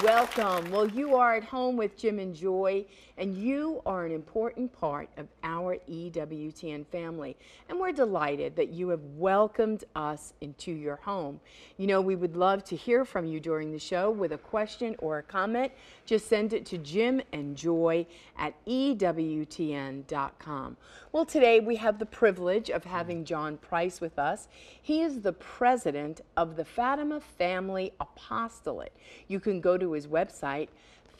Welcome. Well, you are at home with Jim and Joy, and you are an important part of our EWTN family. And we're delighted that you have welcomed us into your home. You know, we would love to hear from you during the show with a question or a comment. Just send it to jimandjoy@ewtn.com. Well, today we have the privilege of having John Preiss with us. He is the president of the Fatima Family Apostolate. You can go to his website,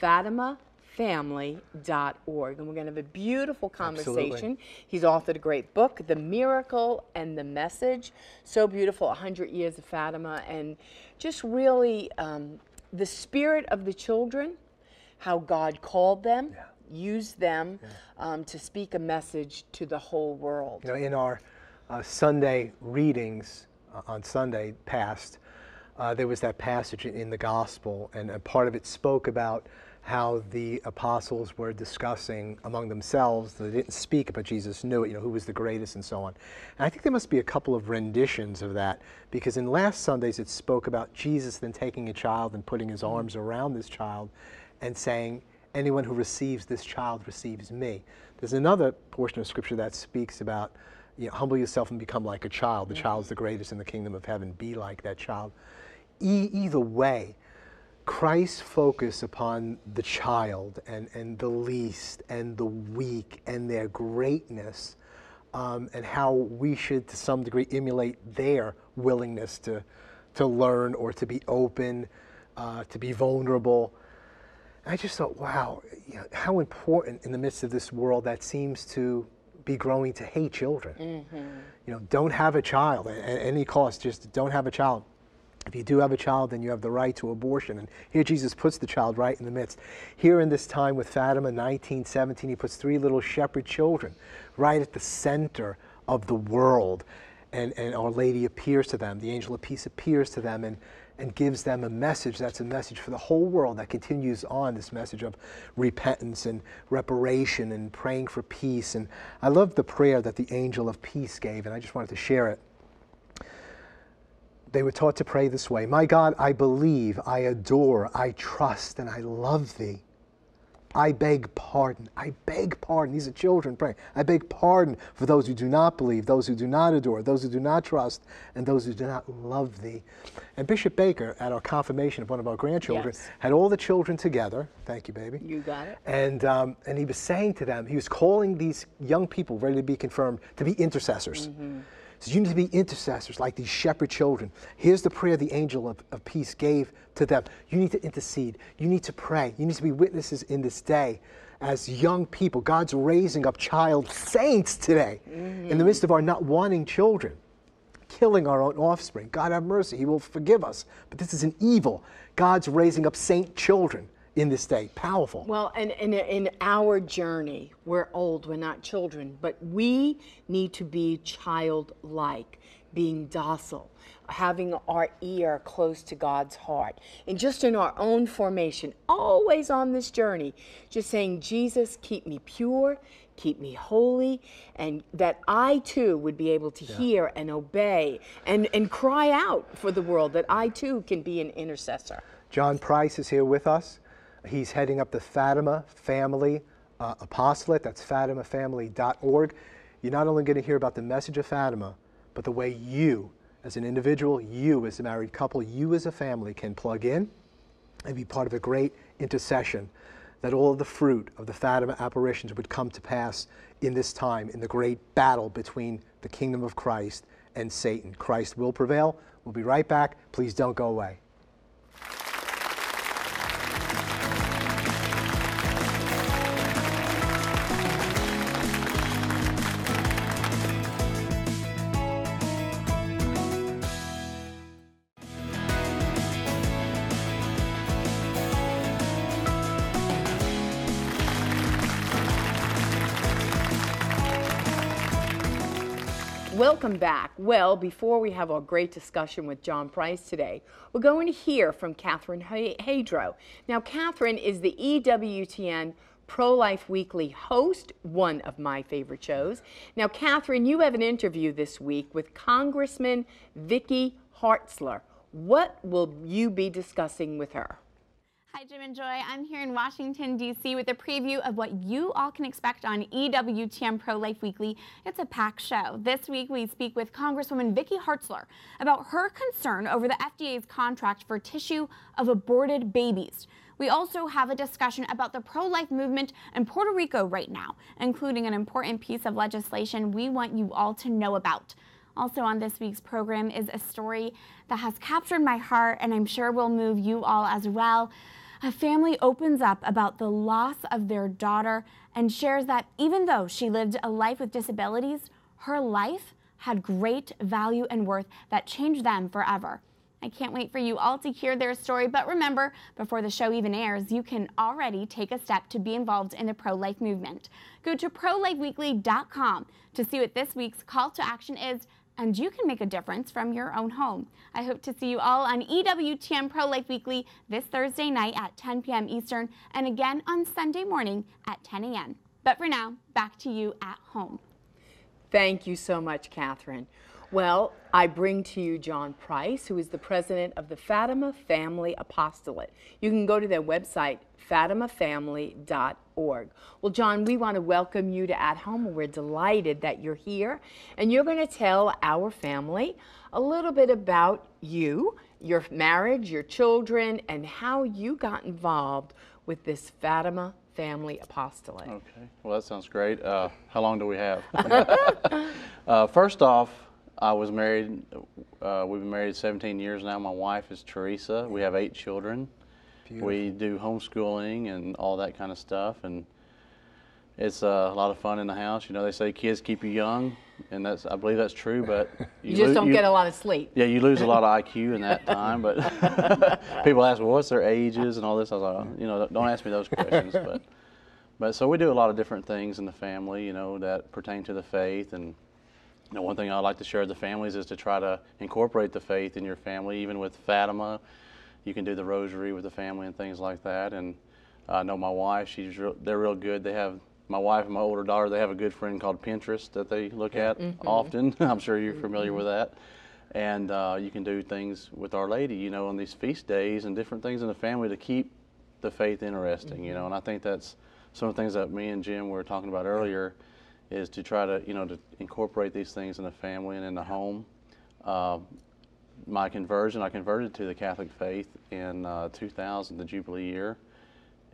fatimafamily.org, and we're going to have a beautiful conversation. Absolutely. He's authored a great book, The Miracle and the Message. So beautiful, 100 Years of Fatima, and just really the spirit of the children, how God called them, used them to speak a message to the whole world. You know, in our Sunday readings on Sunday past, there was that passage in the gospel, and a part of it spoke about how the apostles were discussing among themselves. They didn't speak, but Jesus knew it, you know, who was the greatest and so on. And I think there must be a couple of renditions of that, because in last Sundays it spoke about Jesus then taking a child and putting his arms around this child and saying, anyone who receives this child receives me. There's another portion of scripture that speaks about, you know, humble yourself and become like a child. The child is the greatest in the kingdom of heaven. Be like that child. Either way, Christ's focus upon the child and the least and the weak and their greatness, and how we should to some degree emulate their willingness to learn or to be open, to be vulnerable. And I just thought, wow, you know, how important in the midst of this world that seems to be growing to hate children. You know, don't have a child at any cost. Just don't have a child. If you do have a child, then you have the right to abortion. And here Jesus puts the child right in the midst. Here in this time with Fatima, 1917, he puts 3 little shepherd children right at the center of the world. And Our Lady appears to them. The angel of peace appears to them and gives them a message that's a message for the whole world that continues on, this message of repentance and reparation and praying for peace. And I love the prayer that the angel of peace gave, and I just wanted to share it. They were taught to pray this way: my God, I believe, I adore, I trust, and I love thee. I beg pardon. I beg pardon. These are children praying. I beg pardon for those who do not believe, those who do not adore, those who do not trust, and those who do not love thee. And Bishop Baker, at our confirmation of one of our grandchildren, had all the children together. Thank you, baby. You got it. And he was saying to them, he was calling these young people ready to be confirmed to be intercessors. So you need to be intercessors like these shepherd children. Here's the prayer the angel of peace gave to them. You need to intercede. You need to pray. You need to be witnesses in this day as young people. God's raising up child saints today in the midst of our not wanting children, killing our own offspring. God have mercy. He will forgive us. But this is an evil. God's raising up saint children in this day. Powerful. Well, and in our journey, we're old, we're not children, but we need to be childlike, being docile, having our ear close to God's heart, and just in our own formation, always on this journey, just saying, Jesus, keep me pure, keep me holy, and that I too would be able to hear and obey and cry out for the world, that I too can be an intercessor. John Preiss is here with us. He's heading up the Fatima Family Apostolate. That's fatimafamily.org. You're not only going to hear about the message of Fatima, but the way you, as an individual, you as a married couple, you as a family can plug in and be part of a great intercession, that all of the fruit of the Fatima apparitions would come to pass in this time, in the great battle between the kingdom of Christ and Satan. Christ will prevail. We'll be right back. Please don't go away. Welcome back. Well, before we have our great discussion with John Preiss today, we're going to hear from Catherine Hadro. Now, Catherine is the EWTN Pro-Life Weekly host, one of my favorite shows. Now, Catherine, you have an interview this week with Congressman Vicky Hartzler. What will you be discussing with her? Hi, Jim and Joy. I'm here in Washington, D.C. with a preview of what you all can expect on EWTN Pro-Life Weekly. It's a packed show. This week, we speak with Congresswoman Vicky Hartzler about her concern over the FDA's contract for tissue of aborted babies. We also have a discussion about the pro-life movement in Puerto Rico right now, including an important piece of legislation we want you all to know about. Also on this week's program is a story that has captured my heart and I'm sure will move you all as well. A family opens up about the loss of their daughter and shares that even though she lived a life with disabilities, her life had great value and worth that changed them forever. I can't wait for you all to hear their story, but remember, before the show even airs, you can already take a step to be involved in the pro-life movement. Go to prolifeweekly.com to see what this week's call to action is, and you can make a difference from your own home. I hope to see you all on EWTN Pro-Life Weekly this Thursday night at 10 p.m. Eastern and again on Sunday morning at 10 a.m. But for now, back to you at home. Thank you so much, Catherine. Well, I bring to you John Preiss, who is the president of the Fatima Family Apostolate. You can go to their website, fatimafamily.org. Well, John, we want to welcome you to At Home. We're delighted that you're here, and you're going to tell our family a little bit about you, your marriage, your children, and how you got involved with this Fatima Family Apostolate. Okay, well, that sounds great. How long do we have? First off, I was married, we've been married 17 years now. My wife is Teresa. We have 8 children. Beautiful. We do homeschooling and all that kind of stuff, and it's a lot of fun in the house. You know, they say kids keep you young, and I believe that's true, but you just don't get a lot of sleep. Yeah, you lose a lot of IQ in that time, but people ask, well, what's their ages and all this? I was like, you know, don't ask me those questions, but so we do a lot of different things in the family, you know, that pertain to the faith. And you know, one thing I like to share with the families is to try to incorporate the faith in your family. Even with Fatima, you can do the rosary with the family and things like that. And I know my wife, they're real good. My wife and my older daughter, they have a good friend called Pinterest that they look at often. I'm sure you're familiar with that. And you can do things with Our Lady, you know, on these feast days and different things in the family to keep the faith interesting, you know. And I think that's some of the things that me and Jim were talking about earlier, is to try to, you know, to incorporate these things in the family and in the home. My conversion, I converted to the Catholic faith in 2000, the Jubilee year,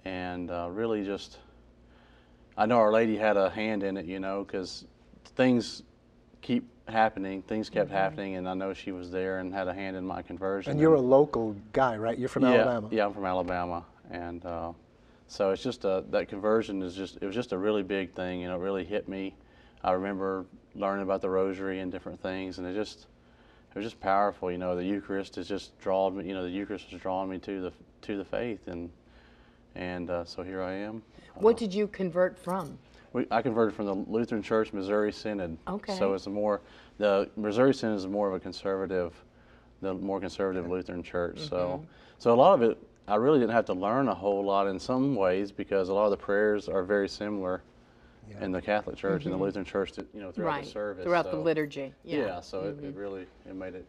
and really just, I know Our Lady had a hand in it, you know, because things keep happening, things kept happening, and I know she was there and had a hand in my conversion. And you're a local guy, right? You're from Alabama. Yeah, I'm from Alabama, and so it's just that conversion it was just a really big thing, you know. It really hit me. I remember learning about the Rosary and different things, and it was just powerful, you know. The Eucharist has just drawn me, you know. The Eucharist has drawn me to the faith, and so here I am. What did you convert from? I converted from the Lutheran Church Missouri Synod. Okay. So it's the Missouri Synod is more of the more conservative Lutheran Church. So a lot of it, I really didn't have to learn a whole lot in some ways, because a lot of the prayers are very similar in the Catholic Church and the Lutheran Church, you know, throughout the service. Throughout the liturgy. Yeah, so it really made it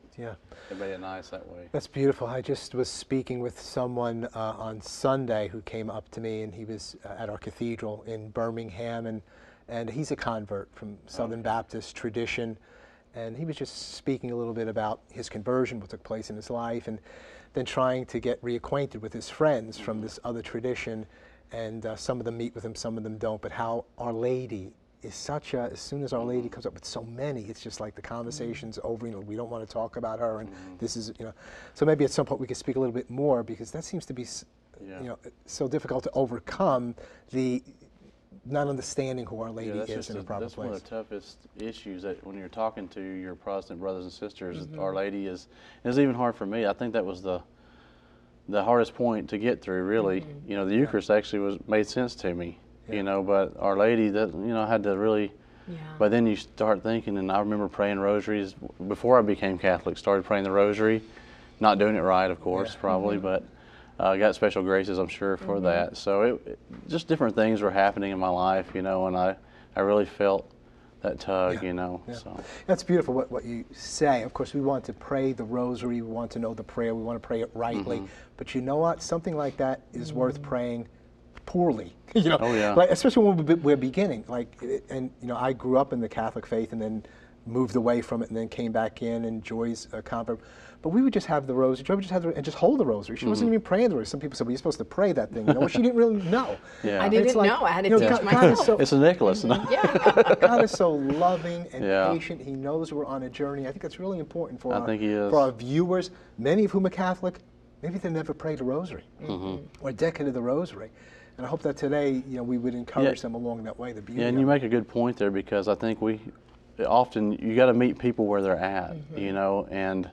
nice that way. That's beautiful. I just was speaking with someone on Sunday who came up to me, and he was at our cathedral in Birmingham, and he's a convert from Southern Baptist tradition, and he was just speaking a little bit about his conversion, what took place in his life, and then trying to get reacquainted with his friends from this other tradition. And some of them meet with him, some of them don't, but how Our Lady is such a, as soon as Our Lady comes up with so many, it's just like the conversation's over, you know, we don't want to talk about her, and this is, you know, so maybe at some point we could speak a little bit more, because that seems to be, you know, so difficult to overcome, the not understanding who Our Lady is in a proper place. That's one of the toughest issues, that when you're talking to your Protestant brothers and sisters, Our Lady is even hard for me. I think that was the hardest point to get through, really. You know, the Eucharist actually made sense to me, you know, but Our Lady, that, you know, I had to really, but then you start thinking, and I remember praying rosaries before I became Catholic, started praying the rosary, not doing it right, of course, probably, but I got special graces, I'm sure, for that. So just different things were happening in my life, you know, and I really felt tug, Yeah. you know. Yeah. So That's beautiful what you say. Of course, we want to pray the rosary, we want to know the prayer, we want to pray it rightly. But you know what? Something like that is worth praying poorly. You know, Oh, yeah. like, especially when we're beginning. Like, and you know, I grew up in the Catholic faith and then moved away from it and then came back in and Joy's convert. But we would just have the rosary. Joy would just have and just hold the rosary. She wasn't even praying the rosary. Some people said, "Well, you're supposed to pray that thing." You know, well, she didn't really know. yeah, I It's didn't like, know. I had to you know, teach God myself. is so, it's a necklace. God is so loving and Yeah. patient. He knows we're on a journey. I think that's really important for I think he is. for our viewers, many of whom are Catholic. Maybe they never prayed a rosary or a decade of the rosary. And I hope that today, you know, we would encourage them along that way. The beauty Yeah, and of you it. make a good point there, because I think often you got to meet people where they're at, you know, and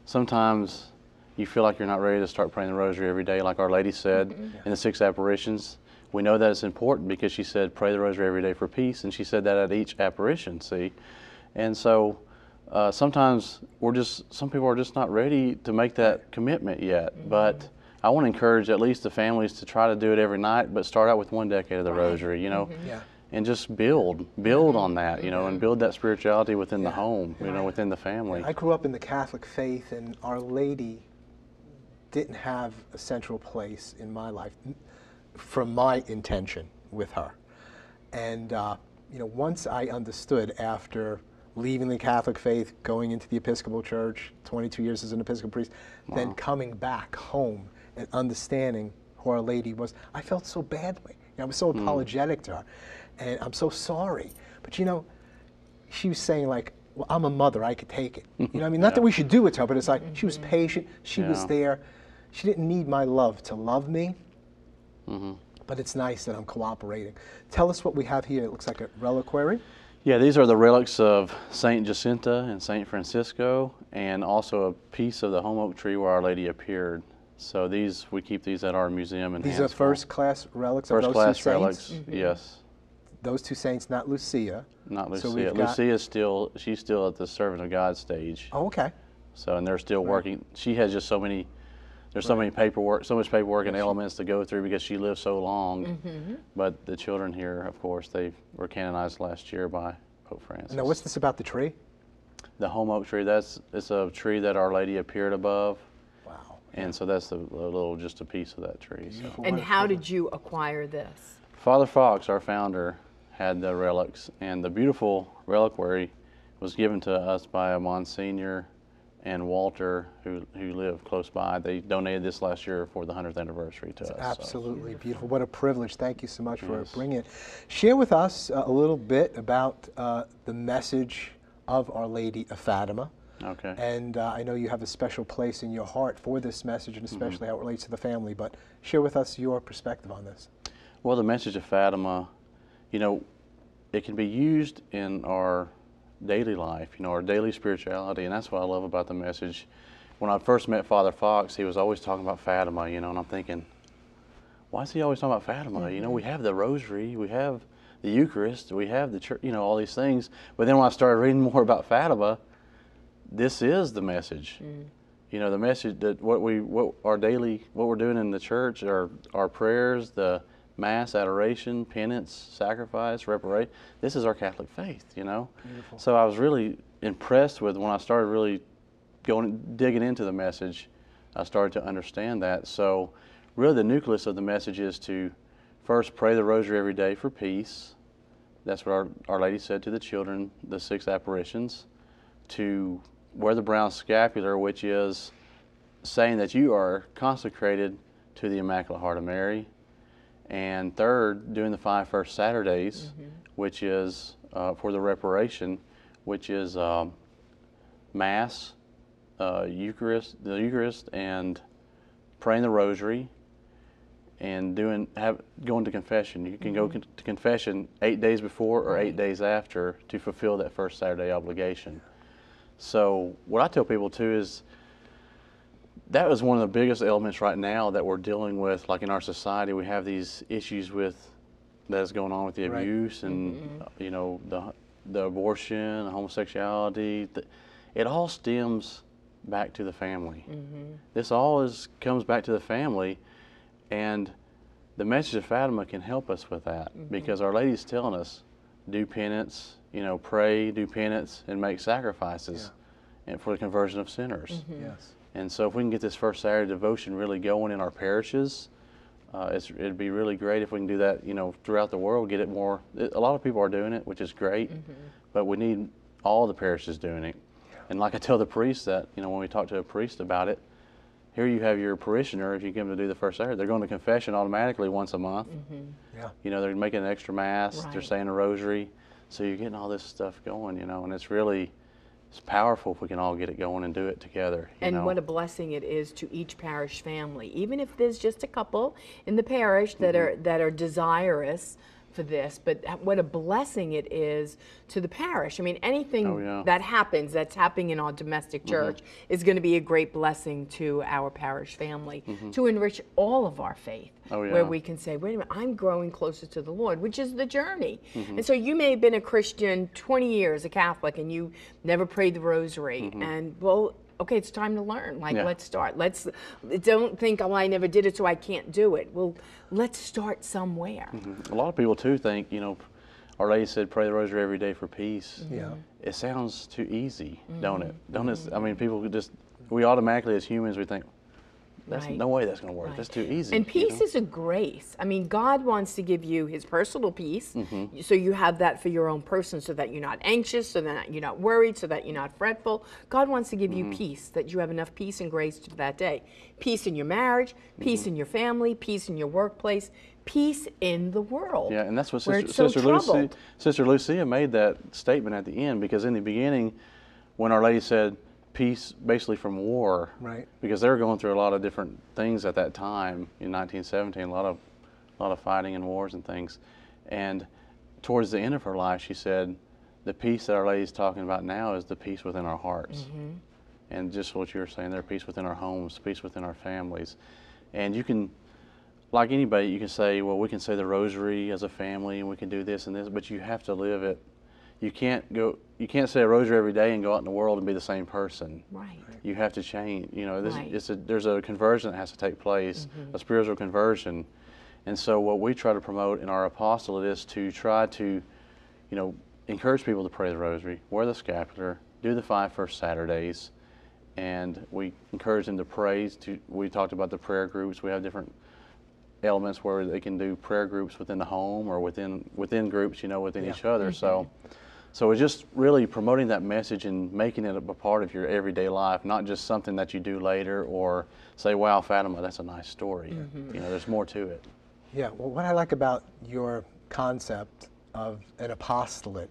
sometimes you feel like you're not ready to start praying the rosary every day, like Our Lady said in the 6 apparitions. We know that it's important because she said, pray the rosary every day for peace, and she said that at each apparition, see? And so sometimes some people are just not ready to make that commitment yet, but I want to encourage at least the families to try to do it every night, but start out with 1 decade of the rosary, you know? Yeah. And just build on that, you know, and build that spirituality within the home, you know, within the family. I grew up in the Catholic faith, and Our Lady didn't have a central place in my life from my intention with her. And, you know, once I understood after leaving the Catholic faith, going into the Episcopal Church, 22 years as an Episcopal priest, then coming back home and understanding who Our Lady was, I felt so badly. You know, I was so apologetic to her. And I'm so sorry. But, you know, she was saying, like, well, I'm a mother, I could take it. You know what I mean? Not that we should do it to her, but it's like she was patient, she was there. She didn't need my love to love me, but it's nice that I'm cooperating. Tell us what we have here. It looks like a reliquary. Yeah, these are the relics of Saint Jacinta and Saint Francisco, and also a piece of the home oak tree where Our Lady appeared. So we keep these at our museum in These are Hansville. first-class relics of those First-class two saints? relics, yes. Those two saints, not Lucia. Not So Lucia. we've got- Lucia's she's still at the Servant of God stage. Oh, okay. So, and they're still working. She has just so much paperwork and elements to go through because she lived so long. But the children here, of course, they were canonized last year by Pope Francis. Now, what's this about the tree? The home oak tree, it's a tree that Our Lady appeared above. Wow. And so that's just a piece of that tree. So. And how did you acquire this? Father Fox, our founder, had the relics, and the beautiful reliquary was given to us by a Monsignor and Walter who live close by. They donated this last year for the 100th anniversary to us. Absolutely beautiful. What a privilege. Thank you so much for bringing it. Share with us a little bit about the message of Our Lady of Fatima. Okay. And I know you have a special place in your heart for this message, and especially how it relates to the family, but share with us your perspective on this. Well, the message of Fatima, you know, it can be used in our daily life, you know, our daily spirituality, and that's what I love about the message. When I first met Father Fox, he was always talking about Fatima, you know, and I'm thinking, why is he always talking about Fatima? You know, we have the Rosary, we have the Eucharist, we have the church, you know, all these things. But then when I started reading more about Fatima, this is the message. You know, the message that what we're doing in the church, our prayers, the Mass, adoration, penance, sacrifice, reparation. This is our Catholic faith, you know. Beautiful. So I was really impressed with when I started really digging into the message. I started to understand that. So really the nucleus of the message is to first pray the Rosary every day for peace. That's what Our Lady said to the children, the 6 apparitions. To wear the brown scapular, which is saying that you are consecrated to the Immaculate Heart of Mary. And third, doing the 5 first Saturdays, which is for the reparation, which is Mass, the Eucharist, and praying the Rosary, and going to confession. You can go to confession 8 days before or 8 days after to fulfill that first Saturday obligation. So what I tell people too is that was one of the biggest elements right now that we're dealing with. Like in our society, we have these issues that is going on with the abuse and you know, the abortion, the homosexuality. It all stems back to the family. This all comes back to the family, and the message of Fatima can help us with that because Our Lady's telling us, do penance, pray, do penance, and make sacrifices and for the conversion of sinners. Yes. And so if we can get this first Saturday devotion really going in our parishes, it'd be really great if we can do that, throughout the world, get it more. A lot of people are doing it, which is great, but we need all the parishes doing it. And like I tell the priest that, when we talk to a priest about it, here you have your parishioner, if you get them to do the first Saturday, they're going to confession automatically once a month. Yeah. They're making an extra mass, they're saying a rosary. So you're getting all this stuff going, and it's powerful if we can all get it going and do it together. And what a blessing it is to each parish family, even if there's just a couple in the parish that are desirous for this, but what a blessing it is to the parish. I mean, anything that happens, that's happening in our domestic church, is going to be a great blessing to our parish family, to enrich all of our faith, where we can say, wait a minute, I'm growing closer to the Lord, which is the journey. And so you may have been a Christian 20 years, a Catholic, and you never prayed the rosary, and okay, it's time to learn. Let's start. Don't think, I never did it, so I can't do it. Well, let's start somewhere. A lot of people too think, Our Lady said, pray the rosary every day for peace. Yeah. It sounds too easy, don't it? I mean, people we automatically as humans, we think, That's no way that's going to work. Right. That's too easy. And peace is a grace. I mean, God wants to give you his personal peace, so you have that for your own person, so that you're not anxious, so that you're not worried, so that you're not fretful. God wants to give you peace, that you have enough peace and grace for that day. Peace in your marriage, peace in your family, peace in your workplace, peace in the world. Yeah, and that's what Sister Lucia made that statement at the end, because in the beginning, when Our Lady said, peace basically from war, right? Because they were going through a lot of different things at that time in 1917, a lot of fighting and wars and things. And towards the end of her life, she said, the peace that Our Lady's talking about now is the peace within our hearts. And just what you were saying there, peace within our homes, peace within our families. And you can, like anybody, you can say, well, we can say the rosary as a family and we can do this and this, but you have to live it. You can't say a rosary every day and go out in the world and be the same person. Right. You have to change. You know, there's a conversion that has to take place, a spiritual conversion. And so what we try to promote in our apostolate is to try to, encourage people to pray the rosary, wear the scapular, do the 5 first Saturdays, and we encourage them to pray. We talked about the prayer groups. We have different elements where they can do prayer groups within the home or within groups, within each other. So it's just really promoting that message and making it a part of your everyday life, not just something that you do later or say, wow, Fatima, that's a nice story. There's more to it. Yeah, well, what I like about your concept of an apostolate,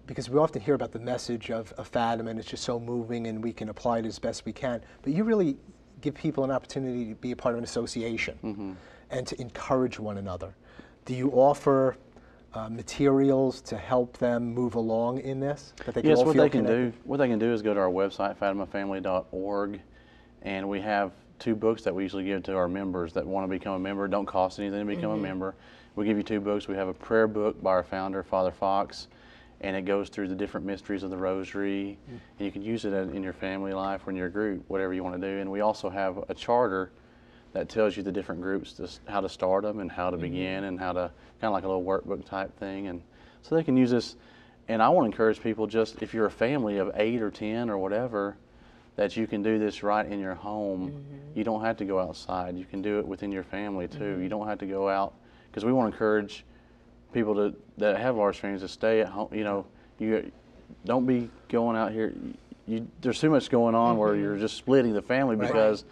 because we often hear about the message of Fatima and it's just so moving and we can apply it as best we can, but you really give people an opportunity to be a part of an association and to encourage one another. Do you offer materials to help them move along in this? That they can all what feel they can connected? do. What they can do is go to our website, fatimafamily.org, and we have 2 books that we usually give to our members that want to become a member. It don't cost anything to become a member. We give you 2 books. We have a prayer book by our founder, Father Fox, and it goes through the different mysteries of the Rosary, and you can use it in your family life or in your group, whatever you want to do. And we also have a charter that tells you the different groups, how to start them and how to begin and how to, kind of like a little workbook type thing. And so they can use this. And I want to encourage people, just if you're a family of 8 or 10 or whatever, that you can do this right in your home. You don't have to go outside. You can do it within your family too. You don't have to go out, because we want to encourage people that have large families to stay at home. You don't be going out here. There's too much going on where you're just splitting the family because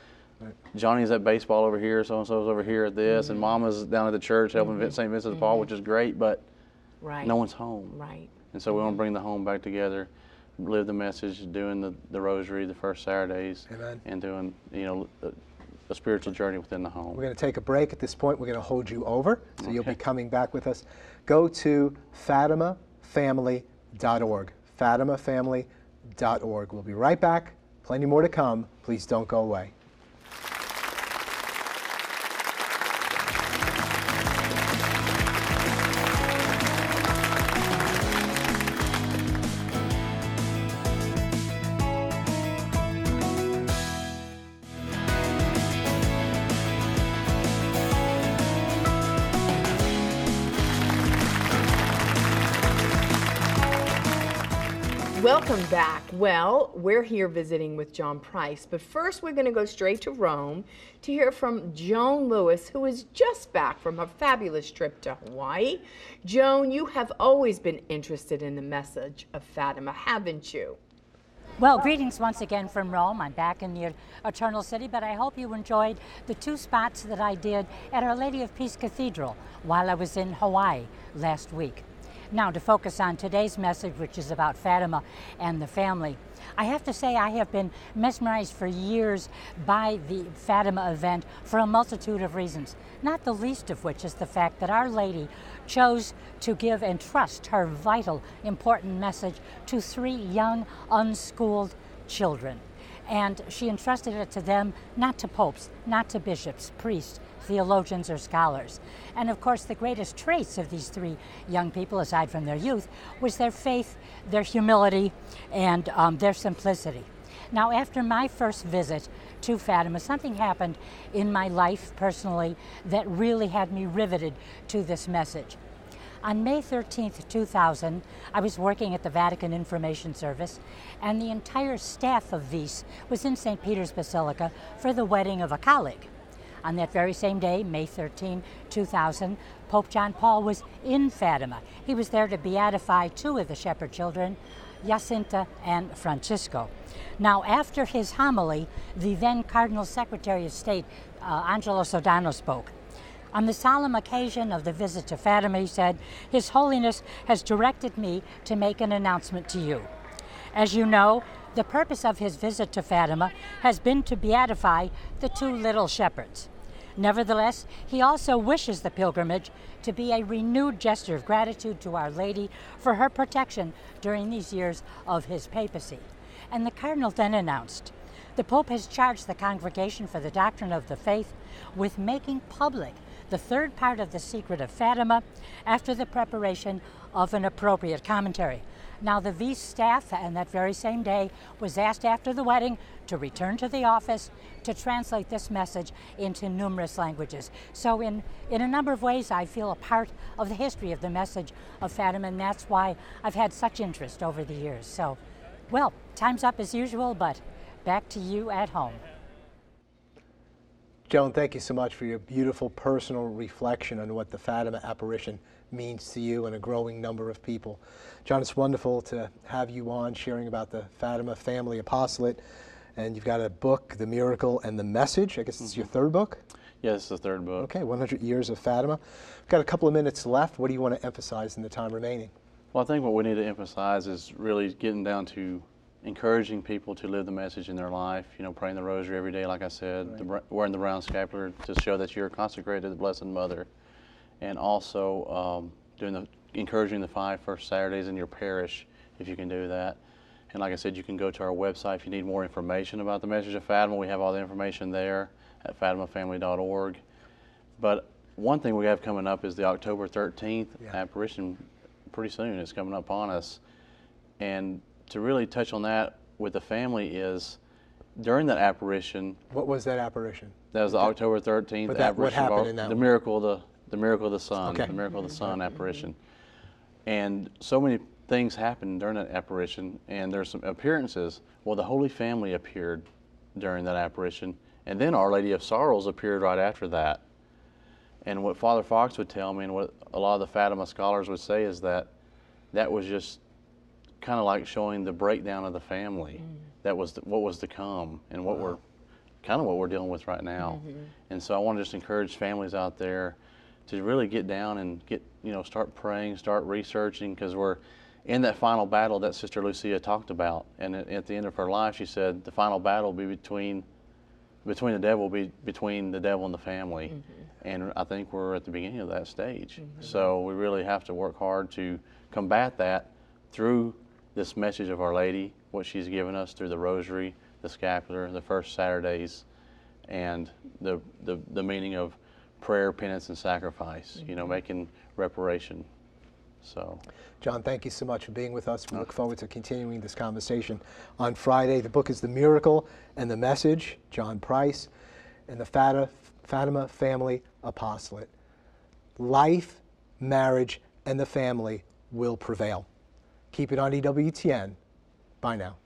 Johnny's at baseball over here, so-and-so's over here at this, and Mama's down at the church helping St. Vincent de Paul, which is great, but no one's home. Right. And so we want to bring the home back together, live the message, doing the rosary the first Saturdays, and doing a spiritual journey within the home. We're going to take a break at this point. We're going to hold you over, so you'll be coming back with us. Go to fatimafamily.org, fatimafamily.org. We'll be right back. Plenty more to come. Please don't go away. Welcome back. Well, we're here visiting with John Preiss, but first we're going to go straight to Rome to hear from Joan Lewis, who is just back from her fabulous trip to Hawaii. Joan, you have always been interested in the message of Fatima, haven't you? Well, greetings once again from Rome. I'm back in the Eternal City, but I hope you enjoyed the 2 spots that I did at Our Lady of Peace Cathedral while I was in Hawaii last week. Now, to focus on today's message, which is about Fatima and the family, I have to say I have been mesmerized for years by the Fatima event for a multitude of reasons, not the least of which is the fact that Our Lady chose to give and trust her vital, important message to 3 young, unschooled children. And she entrusted it to them, not to popes, not to bishops, priests, theologians, or scholars. And of course, the greatest traits of these 3 young people, aside from their youth, was their faith, their humility, and their simplicity. Now, after my first visit to Fatima, something happened in my life personally that really had me riveted to this message. On May 13th, 2000, I was working at the Vatican Information Service, and the entire staff of VIS was in St. Peter's Basilica for the wedding of a colleague. On that very same day, May 13, 2000, Pope John Paul was in Fatima. He was there to beatify 2 of the shepherd children, Jacinta and Francisco. Now, after his homily, the then Cardinal Secretary of State, Angelo Sodano, spoke. On the solemn occasion of the visit to Fatima, he said, "His Holiness has directed me to make an announcement to you. As you know, the purpose of his visit to Fatima has been to beatify the 2 little shepherds. Nevertheless, he also wishes the pilgrimage to be a renewed gesture of gratitude to Our Lady for her protection during these years of his papacy." And the Cardinal then announced, "The Pope has charged the Congregation for the Doctrine of the Faith with making public the 3rd part of the Secret of Fatima after the preparation of an appropriate commentary." Now, the VIS staff, and that very same day, was asked after the wedding to return to the office to translate this message into numerous languages. So in a number of ways, I feel a part of the history of the message of Fatima, and that's why I've had such interest over the years. So, well, time's up as usual, but back to you at home. Joan, thank you so much for your beautiful personal reflection on what the Fatima apparition means to you and a growing number of people. John, it's wonderful to have you on sharing about the Fatima Family Apostolate. And you've got a book, The Miracle and the Message. I guess it's your 3rd book? Yeah, this is the 3rd book. Okay, 100 Years of Fatima. We've got a couple of minutes left. What do you want to emphasize in the time remaining? Well, I think what we need to emphasize is really getting down to encouraging people to live the message in their life, praying the rosary every day, like I said, right. Wearing the brown scapular to show that you're consecrated to the Blessed Mother, and also encouraging the 5 first Saturdays in your parish, if you can do that. And like I said, you can go to our website if you need more information about the message of Fatima. We have all the information there at fatimafamily.org. But one thing we have coming up is the October 13th apparition. Pretty soon, it's coming up on us. And to really touch on that with the family is, during that apparition. What was that apparition? That was the October 13th apparition. What happened in that the one? miracle of the sun, Okay. the miracle of the sun apparition. And so many things happened during that apparition, and there's some appearances. Well, the Holy Family appeared during that apparition, and then Our Lady of Sorrows appeared right after that. And what Father Fox would tell me, and what a lot of the Fatima scholars would say, is that that was just kind of like showing the breakdown of the family. That was what was to come, and what we're dealing with right now. And so I want to just encourage families out there to really get down and start praying, start researching, because we're in that final battle that Sister Lucia talked about. And at the end of her life, she said the final battle will be between the devil and the family. And I think we're at the beginning of that stage. So we really have to work hard to combat that through this message of Our Lady, what she's given us through the Rosary, the Scapular, the first Saturdays, and the meaning of prayer, penance, and sacrifice, making reparation. So, John, thank you so much for being with us. We look forward to continuing this conversation on Friday. The book is The Miracle and the Message, John Preiss, and the Fatima Family Apostolate. Life, marriage, and the family will prevail. Keep it on EWTN. Bye now.